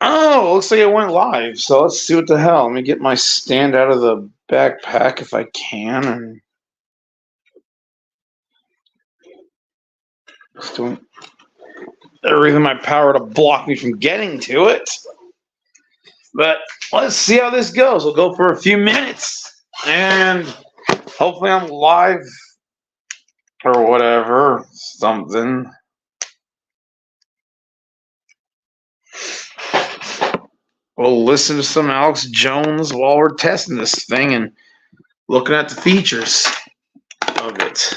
Oh, looks like it went live. So let's see what the hell. Let me get my stand out of the backpack if I can, and just doing everything in my power to block me from getting to it. But let's see how this goes. We'll go for a few minutes, and hopefully I'm live or whatever, something. We'll listen to some Alex Jones while we're testing this thing and looking at the features of it.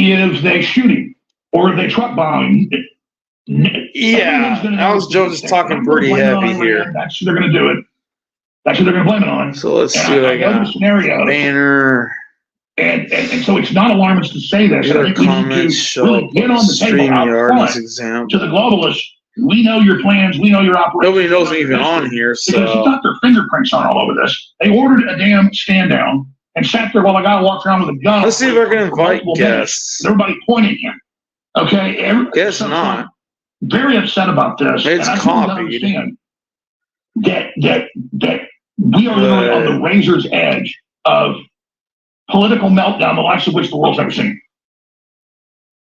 If they shoot him or if they truck bomb him, yeah, Alex Jones is talking pretty heavy here. That's who they're going to do it. That's who they're going to blame it on. So let's see what I got. Scenario. Banner. And so it's not alarmist to say this. I think we need to really get on the table out front to the globalists. We know your plans. We know your operations. Nobody knows me even on here. So because it's got their fingerprints on all over this. They ordered a damn stand down and sat there while a guy walked around with a gun. Let's see if I can invite guests. Everybody pointing him. Okay. Guess not. Very upset about this. It's copied. That we are literally on the razor's edge of political meltdown, the likes of which the world's ever seen.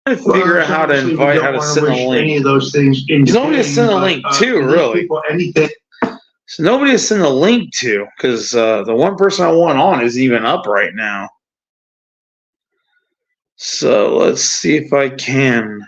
I figure out how to invite, how to send a link. Any of those things. There's nobody to send a link to, really. Anything. So nobody to send a link to, because the one person I want on isn't even up right now. So let's see if I can.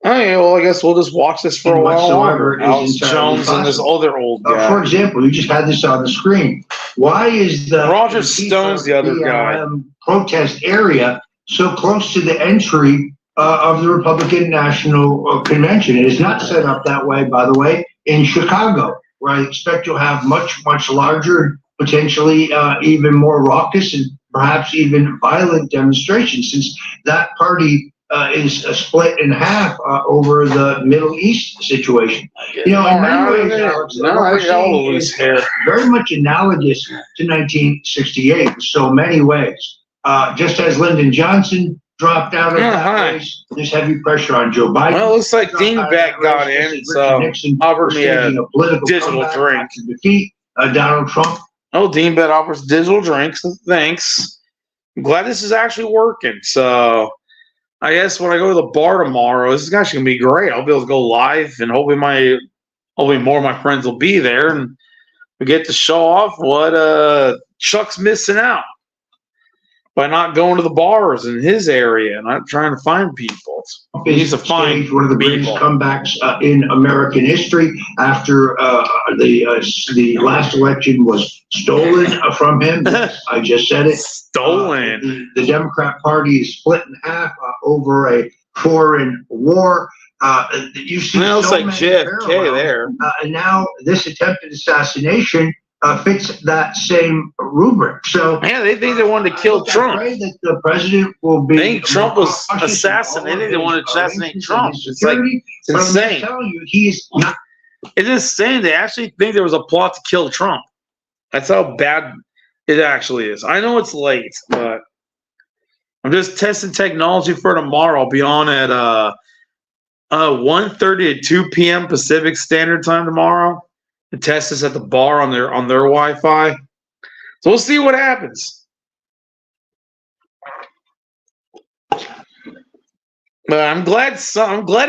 Okay, well, I guess we'll just watch this for a while longer. Alex Jones and this other old guy. For example, you just had this on the screen. Why is the Roger Stone's the other guy protest area so close to the entry of the Republican National Convention? It is not set up that way, by the way, in Chicago, where I expect you'll have much larger, potentially even more raucous and perhaps even violent demonstrations, since that party is split in half over the Middle East situation. You know, in many ways, Alex, what we're seeing is very much analogous to 1968 in so many ways. Just as Lyndon Johnson dropped out of that race, there's heavy pressure on Joe Biden. Well, it looks like Dingbat got in, so offered me a digital drink. To defeat Donald Trump. Oh, Dingbat offers digital drinks. Thanks. I'm glad this is actually working. So I guess when I go to the bar tomorrow, this is actually gonna be great. I'll be able to go live, and hopefully more of my friends will be there, and we get to show off what Chuck's missing out by not going to the bars in his area and not trying to find people. He needs to find one of the greatest comebacks in American history after the last election was stolen from him. I just said it. Stolen. The Democrat Party is split in half over a foreign war. You see, looks like JFK there. And now this attempted assassination fits that same rubric. So yeah, they think they wanted to kill Trump. I pray that the president will be. They think Trump was assassinated. They wanted to assassinate Trump. It's like it's insane. I'm telling you, he's not. It's insane. They actually think there was a plot to kill Trump. That's how bad it actually is. I know it's late, but I'm just testing technology for tomorrow. I'll be on at 1:30 to 2 p.m. Pacific Standard Time tomorrow. To test this at the bar on their Wi-Fi. So we'll see what happens. But I'm glad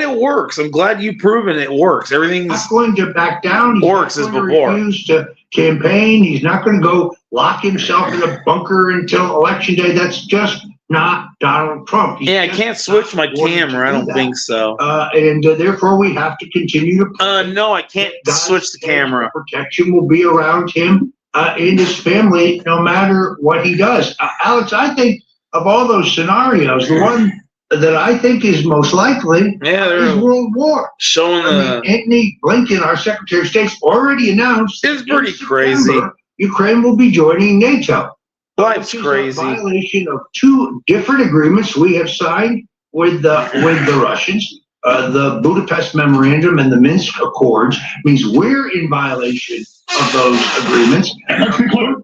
it works. I'm glad you've proven it works. Everything's not going to back down. He's works not as going to before. refuse to campaign. He's not going to go lock himself in a bunker until election day. That's just not Donald Trump. He's I just can't switch my not going to camera. I do don't that. think so. And therefore, we have to continue to. No, I can't switch the camera. Protection will be around him and his family, no matter what he does. Alex, I think of all those scenarios, the one that I think is most likely is World War. Showing Antony Blinken, our Secretary of State's already announced. It's pretty crazy. Ukraine will be joining NATO. Life's crazy. A violation of two different agreements we have signed with the Russians. The Budapest Memorandum and the Minsk Accords means we're in violation of those agreements. And let's be clear.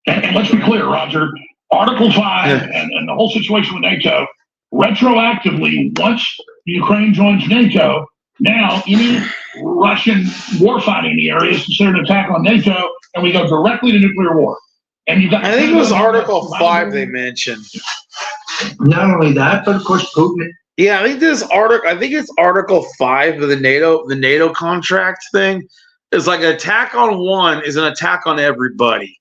And let's be clear, Roger. Article 5 and the whole situation with NATO, retroactively, once Ukraine joins NATO, now any Russian warfighting in the area is considered an attack on NATO, and we go directly to nuclear war. And you've got. I think it was Article 5 they mentioned. Not only that, but of course Putin. Yeah, I think it's Article 5 of the NATO contract thing. Is like an attack on one is an attack on everybody.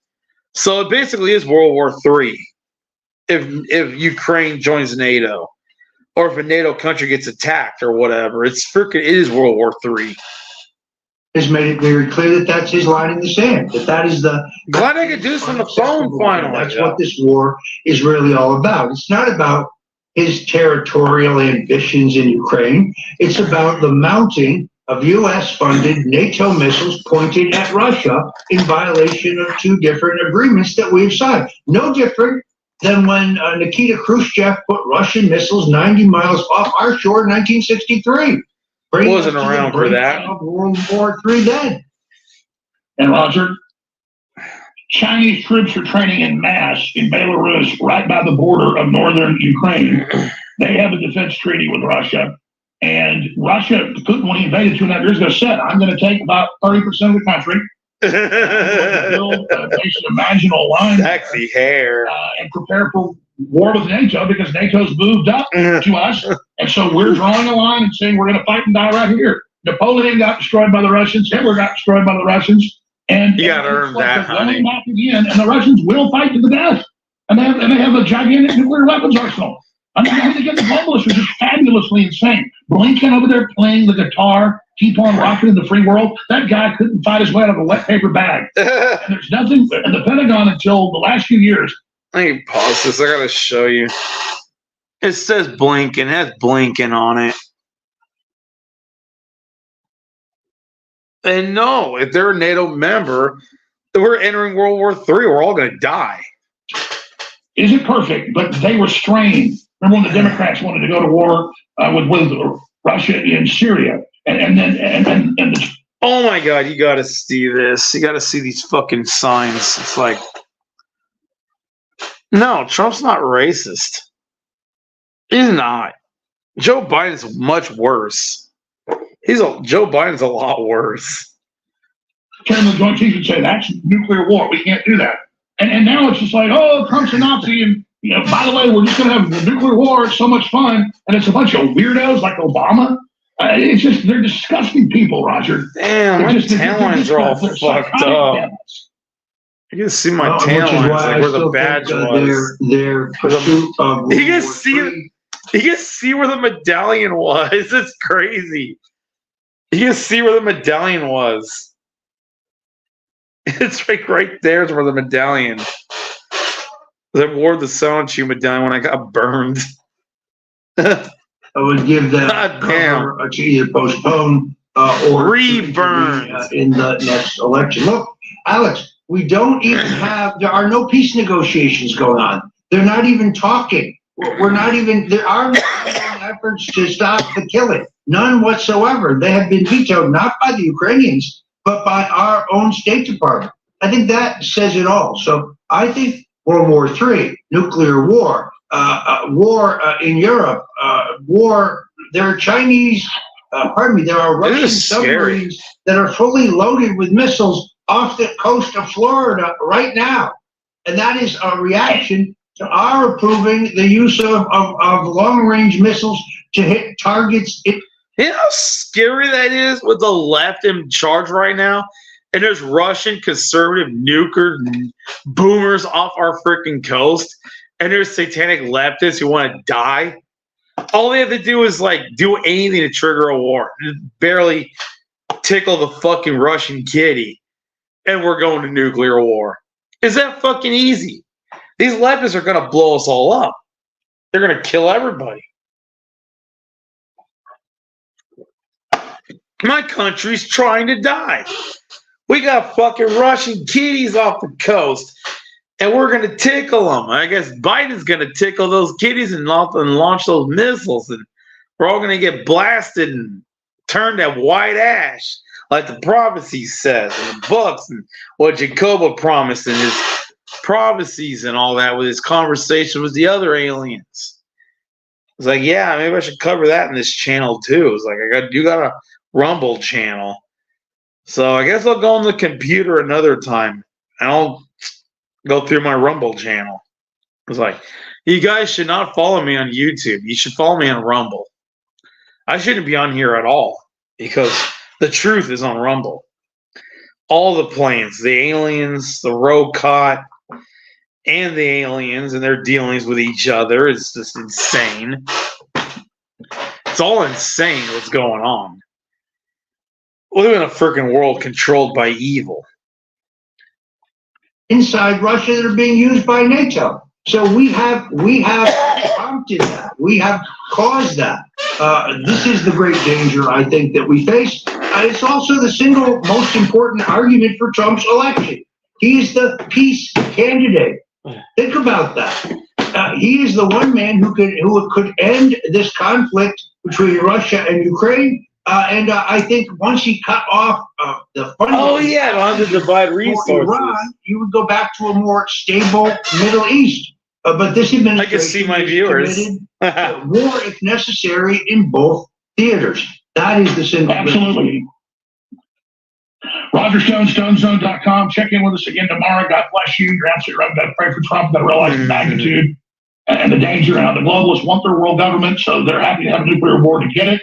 So it basically is World War III if Ukraine joins NATO, or if a NATO country gets attacked or whatever. It is World War III. Has made it very clear that that's his line in the sand. That is the. Glad I could do this on the phone finally. That's what this war is really all about. It's not about his territorial ambitions in Ukraine. It's about the mounting of U.S.-funded NATO missiles pointed at Russia in violation of two different agreements that we've signed. No different than when Nikita Khrushchev put Russian missiles 90 miles off our shore in 1963. Wasn't around for that. World War III then. And Roger, Chinese troops are training en masse in Belarus, right by the border of northern Ukraine. They have a defense treaty with Russia. And Russia, Putin, when he invaded 2.5 years ago, said, I'm going to take about 30% of the country. Build a base of imaginal line. Sexy hair. And prepare for war with NATO because NATO's moved up to us. And so we're drawing a line and saying we're going to fight and die right here. Napoleon got destroyed by the Russians. Hitler got destroyed by the Russians. And you got to earn that, honey. Back again, and the Russians will fight to the death. And they have a gigantic nuclear weapons arsenal. I mean, they get the globalists are just fabulously insane. Blinken over there playing the guitar, keep on rocking in the free world. That guy couldn't fight his way out of a wet paper bag. And there's nothing in the Pentagon until the last few years. Let me pause this. I got to show you. It says Blinken. It has Blinken on it. And no, if they're a NATO member, we're entering World War III. We're all going to die. Isn't perfect, but they were strained. Remember when the Democrats wanted to go to war with Russia in Syria, and oh my God, you got to see this. You got to see these fucking signs. It's like, no, Trump's not racist. He's not. Joe Biden's much worse. Joe Biden's a lot worse. Chairman of the Joint Chiefs would say that's nuclear war. We can't do that. And now it's just like, oh, Trump's a Nazi, and by the way, we're just going to have a nuclear war. It's so much fun, and it's a bunch of weirdos like Obama. It's just they're disgusting people, Roger. Damn, my tan lines are all fucked up. You can see my tan lines, like where the badge was. Their pursuit of you can see where the medallion was. It's crazy. You can see where the medallion was. It's like right there's where the medallion. I wore the Sonchu medallion when I got burned. I would give that to either postpone or re-burn in the next election. Look, Alex, we don't even have. There are no peace negotiations going on. They're not even talking. We're not even. There are no efforts to stop the killing. None whatsoever. They have been vetoed not by the Ukrainians, but by our own State Department. I think that says it all. So I think World War III, nuclear war, war in Europe, war. There are Chinese, there are Russian submarines that are fully loaded with missiles off the coast of Florida right now. And that is a reaction are approving the use of long-range missiles to hit targets. You know how scary that is with the left in charge right now? And there's Russian conservative nuker boomers off our freaking coast. And there's satanic leftists who want to die. All they have to do is like do anything to trigger a war. Barely tickle the fucking Russian kitty. And we're going to nuclear war. Is that fucking easy? These leftists are going to blow us all up. They're going to kill everybody. My country's trying to die. We got fucking Russian kitties off the coast, and we're going to tickle them. I guess Biden's going to tickle those kitties and launch those missiles, and we're all going to get blasted and turned to white ash, like the prophecy says in the books, and what Jacoba promised in his prophecies and all that with his conversation with the other aliens. It's like, yeah, maybe I should cover that in this channel too. It's like you got a Rumble channel. So I guess I'll go on the computer another time and I'll go through my Rumble channel. It's like, you guys should not follow me on YouTube. You should follow me on Rumble. I shouldn't be on here at all because the truth is on Rumble. All the planes, the aliens, the Rokot, and the aliens and their dealings with each other is just insane. It's all insane what's going on. We live in a freaking world controlled by evil. Inside Russia that are being used by NATO. So we have prompted that. We have caused that. This is the great danger, I think, that we face. It's also the single most important argument for Trump's election. He is the peace candidate. Think about that. He is the one man who could end this conflict between Russia and Ukraine. And I think once he cut off the funding, on to divide resources. Iran, you would go back to a more stable Middle East. But this administration I can see my viewers. War, if necessary, in both theaters. That is the single. Absolutely. Roger Stone, StoneZone.com. Check in with us again tomorrow. God bless you. You're absolutely right. We've got to pray for Trump. We've got to realize the magnitude and the danger and how the globalists want their world government, so they're happy to have a nuclear war to get it.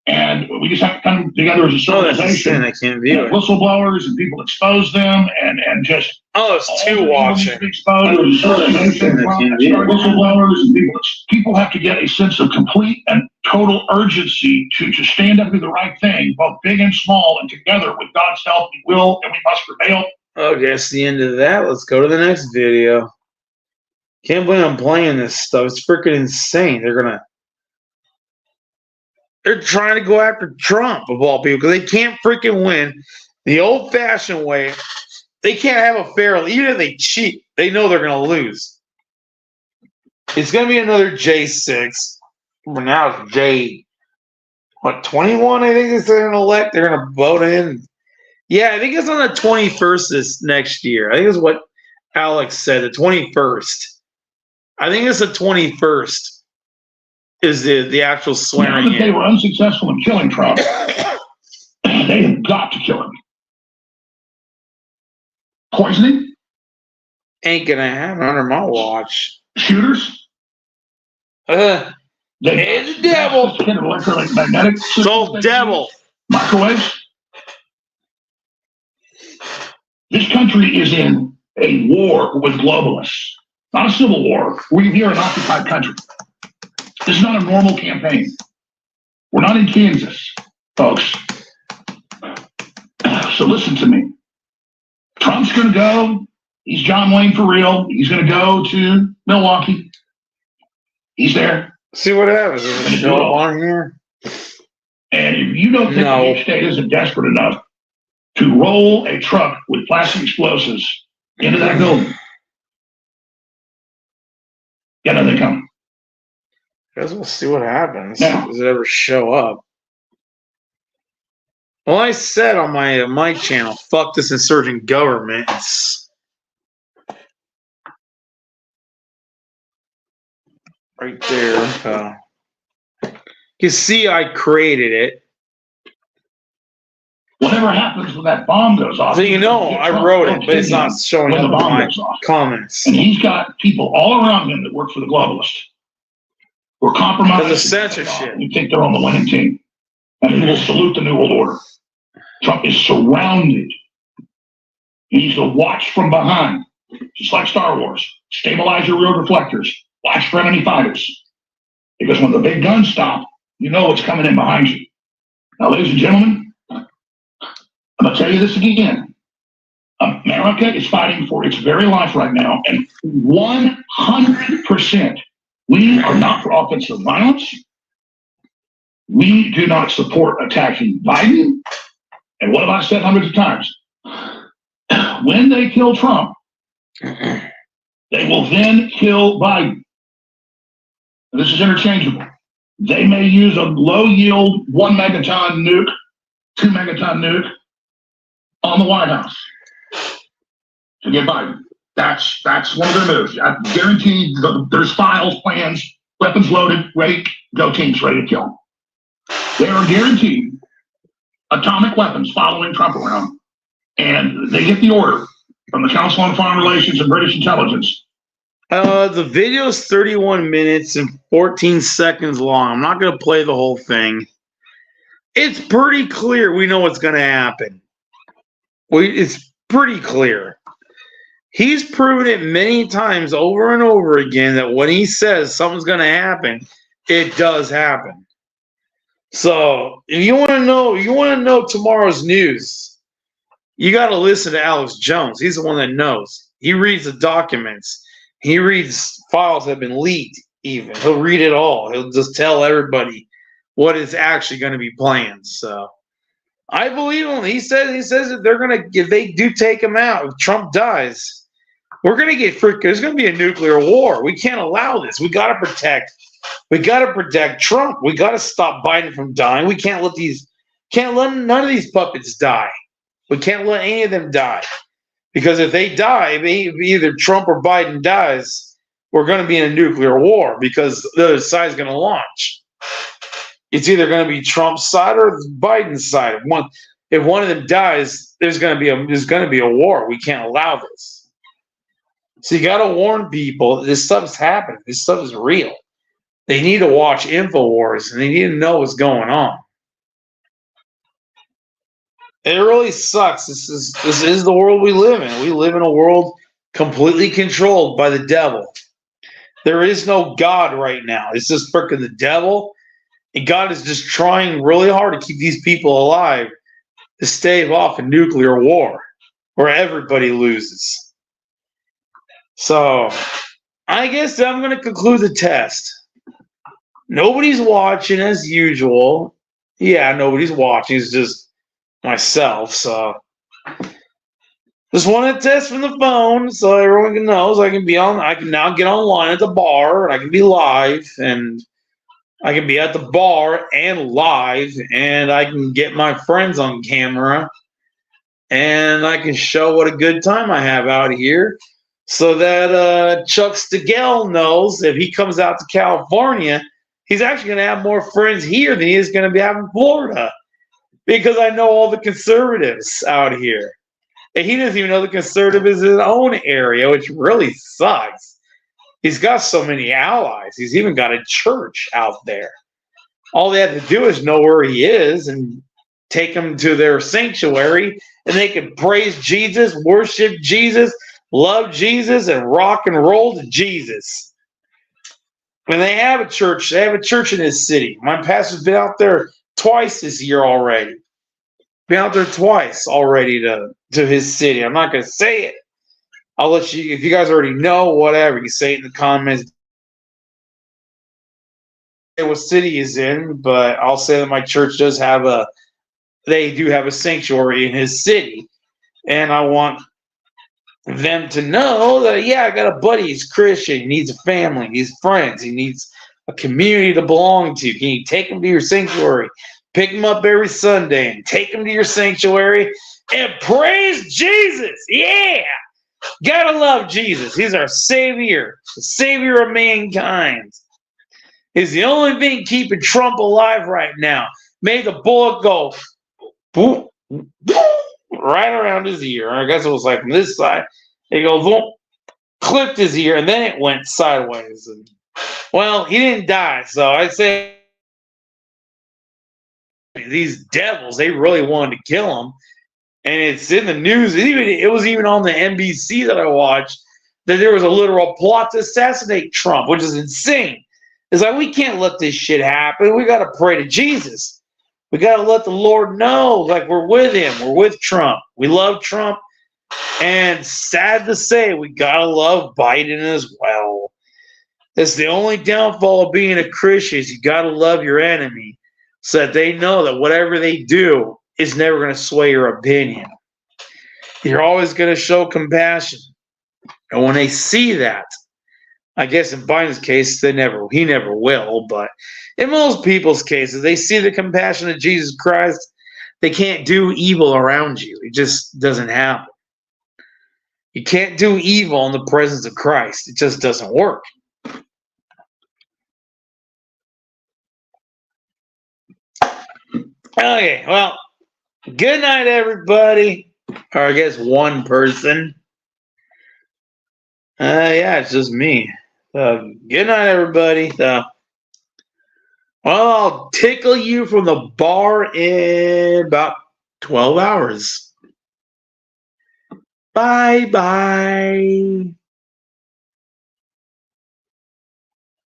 And we just have to come together as a civilization. I can't view it. Whistleblowers and people expose them and just. Oh, it's two watching. Whistleblowers and people have to get a sense of complete and total urgency to stand up to the right thing, both big and small, and together with God's help, we will and we must prevail. Okay, that's the end of that. Let's go to the next video. Can't believe I'm playing this stuff. It's freaking insane. They're trying to go after Trump, of all people, because they can't freaking win the old-fashioned way. They can't have a fair, even if they cheat, they know they're going to lose. It's going to be another J6. Well, now it's J, 21, I think they're going to elect. They're going to vote in. Yeah, I think it's on the 21st this next year. I think it's what Alex said, the 21st. I think it's the 21st. Is the actual swearing in. They were unsuccessful in killing Trump. They have got to kill him. Poisoning? Ain't gonna happen under my watch. Shooters? It's the devil. Electromagnetic. So devil. Microwaves. This country is in a war with globalists. Not a civil war. We're here in an occupied country. This is not a normal campaign. We're not in Kansas, folks. So listen to me. Trump's going to go. He's John Wayne for real. He's going to go to Milwaukee. He's there. See what happens. There's a show on here. And if you don't think the state isn't desperate enough to roll a truck with plastic explosives into that building, get another coming. I guess we'll see what happens. Yeah. Does it ever show up? Well, I said on my channel, fuck this insurgent government. It's right there. You can see I created it. whatever happens when that bomb goes off. So you know, I wrote it, but it's not showing when up the in bomb my goes off. comments. And he's got people all around him that work for the globalists who are compromised. Because of censorship. You think they're on the winning team. And he will salute the New World Order. Trump is surrounded. He needs to watch from behind, just like Star Wars. Stabilize your rear reflectors. Watch for enemy fighters. Because when the big guns stop, you know what's coming in behind you. Now, ladies and gentlemen, I'm going to tell you this again. America is fighting for its very life right now, and 100%, we are not for offensive violence. We do not support attacking Biden. And what have I said hundreds of times? When they kill Trump, they will then kill Biden. And this is interchangeable. They may use a low-yield 1 megaton nuke, 2 megaton nuke on the White House to get Biden. That's one of their moves. I guarantee there's files, plans, weapons loaded, ready, go teams, ready to kill. They are guaranteed atomic weapons following Trump around, and they get the order from the Council on Foreign Relations and British intelligence. The video is 31 minutes and 14 seconds long. I'm not going to play the whole thing. It's pretty clear we know what's going to happen. It's pretty clear. He's proven it many times over and over again that when he says something's going to happen, it does happen. So if you want to know tomorrow's news, you got to listen to Alex Jones. He's the one that knows. He reads the documents. He reads files that have been leaked even. He'll read it all. He'll just tell everybody what is actually going to be planned. So I believe him. He says that they're going to, if they do take him out, if Trump dies, we're going to get freaked. There's going to be a nuclear war. We can't allow this. We got to protect Trump. We got to stop Biden from dying. We can't let none of these puppets die. We can't let any of them die. Because if they die, if either Trump or Biden dies, we're going to be in a nuclear war because the other side is going to launch. It's either going to be Trump's side or Biden's side. If one of them dies, there's going to be a war. We can't allow this. So you got to warn people. This stuff's happening. This stuff is real. They need to watch InfoWars and they need to know what's going on. It really sucks. This is the world we live in. We live in a world completely controlled by the devil. There is no God right now. It's just freaking the devil. And God is just trying really hard to keep these people alive to stave off a nuclear war where everybody loses. So I guess I'm going to conclude the test. Nobody's watching as usual. Yeah, nobody's watching. It's just myself, so just want to test from the phone so everyone knows I can now get online at the bar and I can be live and I can be at the bar and live and I can get my friends on camera and I can show what a good time I have out here so that Chuck Stigall knows if he comes out to California, he's actually going to have more friends here than he is going to be having in Florida. Because I know all the conservatives out here. And he doesn't even know the conservatives in his own area, which really sucks. He's got so many allies. He's even got a church out there. All they have to do is know where he is and take him to their sanctuary, and they can praise Jesus, worship Jesus, love Jesus, and rock and roll to Jesus. And they have a church. They have a church in this city. My pastor's been out there twice this year already. Been out there twice already to his city. I'm not going to say it. I'll let you, if you guys already know, whatever, you say it in the comments. What city he's in, but I'll say that my church does have a sanctuary in his city. And I want them to know that, yeah, I got a buddy, he's Christian, he needs a family, he needs friends, he needs a community to belong to. Can you take him to your sanctuary? Pick him up every Sunday and take him to your sanctuary and praise Jesus. Yeah. Gotta love Jesus. He's our Savior, the Savior of mankind. He's the only thing keeping Trump alive right now. May the bullet go boom, right around his ear. I guess it was like from this side. It goes, boom, clipped his ear, and then it went sideways. And, well, he didn't die, so I'd say these devils, they really wanted to kill him. And it's in the news. It was even on the NBC that I watched that there was a literal plot to assassinate Trump, which is insane. It's like, we can't let this shit happen. We got to pray to Jesus. We got to let the Lord know, like, we're with him. We're with Trump. We love Trump. And sad to say, we got to love Biden as well. That's the only downfall of being a Christian is you got to love your enemy so that they know that whatever they do is never going to sway your opinion. You're always going to show compassion. And when they see that, I guess in Biden's case, he never will, but in most people's cases, they see the compassion of Jesus Christ. They can't do evil around you. It just doesn't happen. You can't do evil in the presence of Christ. It just doesn't work. Okay, well, good night, everybody. Or I guess one person. Yeah, it's just me. Good night, everybody. Well, I'll tickle you from the bar in about 12 hours. Bye-bye.